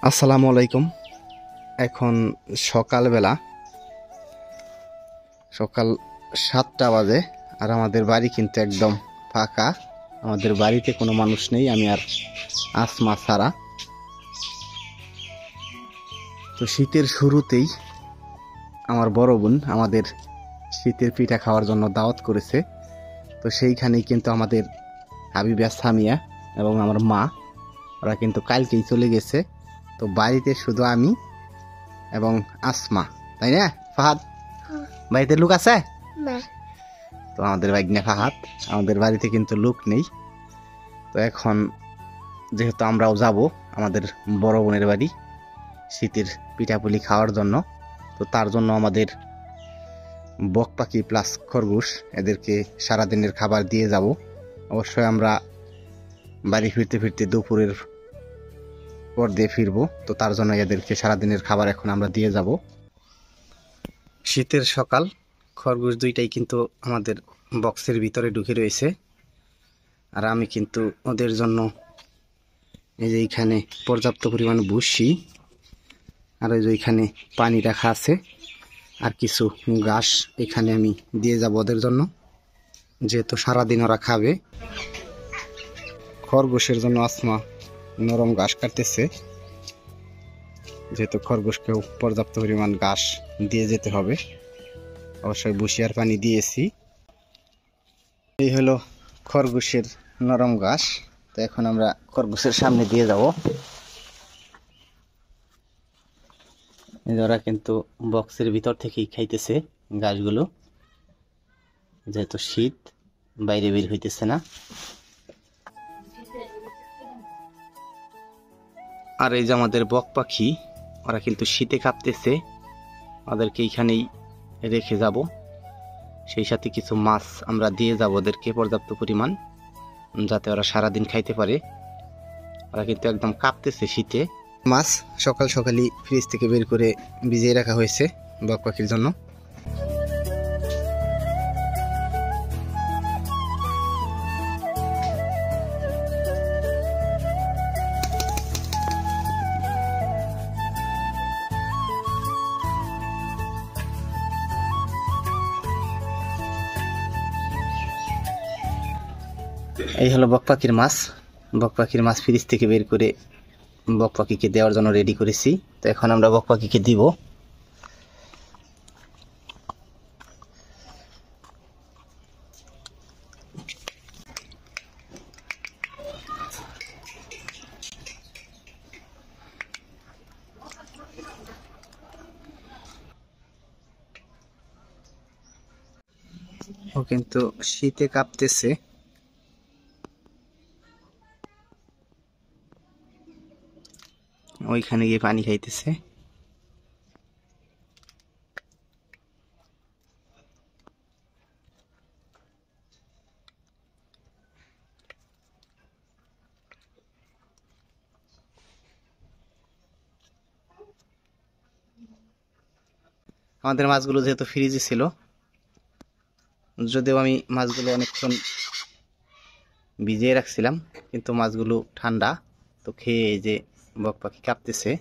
আসসালামু আলাইকুম। এখন সকালবেলা, সকাল 7টা বাজে। আর আমাদের বাড়ি কিন্তু একদম ফাঁকা। আমাদের বাড়িতে কোনো মানুষ নেই, আমি আর আসমা ছাড়া। তো শীতের শুরুতেই আমার বড় বোন আমাদের শীতের পিঠা খাওয়ার জন্য দাওয়াত করেছে। তো সেইখানেই কিন্তু আমাদের হাবিবা সামিয়া এবং আমার মা, ওরা কিন্তু কালকেই চলে গেছে। তো বাড়িতে শুধু আমি এবং আসমা, তাই না ফাহাদ? বাড়িতে লোক আছে না? তো আমাদের বাইকনে ফাহাদ, আমাদের বাড়িতে কিন্তু লোক নেই। তো এখন যেহেতু আমরাও যাব আমাদের বড় বোনের বাড়ি শীতের পিঠাপুলি খাওয়ার জন্য, তো তার জন্য আমাদের বক পাখি প্লাস খরগোশ এদেরকে সারাদিনের খাবার দিয়ে যাব। অবশ্যই আমরা বাড়ি ফিরতে ফিরতে দুপুরের পর দিয়ে ফিরবো, তো তার জন্য এদেরকে সারাদিনের খাবার এখন আমরা দিয়ে যাব। শীতের সকাল, খরগোশ দুইটাই কিন্তু আমাদের বক্সের ভিতরে ঢুকে রয়েছে। আর আমি কিন্তু ওদের জন্য এই যে এইখানে পর্যাপ্ত পরিমাণ ভুসি আর ওই যে এইখানে পানি রাখা আছে আর কিছু ঘাস এখানে আমি দিয়ে যাব ওদের জন্য, যেহেতু সারাদিন ওরা খাবে। খরগোশের জন্য আসমা নরম ঘাস কাটতেছে, যেহেতু খরগোশকেও পর্যাপ্ত পরিমাণ ঘাস দিয়ে যেতে হবে। অবশ্যই ভুসি আর পানি দিয়েছি। এই হলো খরগোশের নরম ঘাস। তো এখন আমরা খরগোশের সামনে দিয়ে যাব। ওরা কিন্তু বক্সের ভিতর থেকেই খাইতেছে ঘাসগুলো, যেহেতু শীত, বাইরে বের হইতেছে না। আর এই যে আমাদের বক পাখি, ওরা কিন্তু শীতে কাঁপতেছে, ওদেরকে এইখানেই রেখে যাব। সেই সাথে কিছু মাছ আমরা দিয়ে যাব ওদেরকে পর্যাপ্ত পরিমাণ, যাতে ওরা সারাদিন খাইতে পারে। ওরা কিন্তু একদম কাঁপতেছে শীতে। মাছ সকাল সকালই ফ্রিজ থেকে বের করে ভিজিয়ে রাখা হয়েছে বক পাখির জন্য। এই হলো বক পাখির মাছ। বক পাখির মাছ ফ্রিজ থেকে বের করে বক পাখিকে দেওয়ার জন্য রেডি করেছি। তো এখন আমরা বক পাখিকে দিব। ও কিন্তু শীতে কাঁপতেছে। ওইখানে গিয়ে পানি খাইতেছে। আমাদের মাছগুলো যেহেতু ফ্রিজে ছিল, যদিও আমি মাছগুলো অনেকক্ষণ ভিজিয়ে রাখছিলাম, কিন্তু মাছগুলো ঠান্ডা। তো খেয়ে এই যে বক পাখি কাঁপতেছে।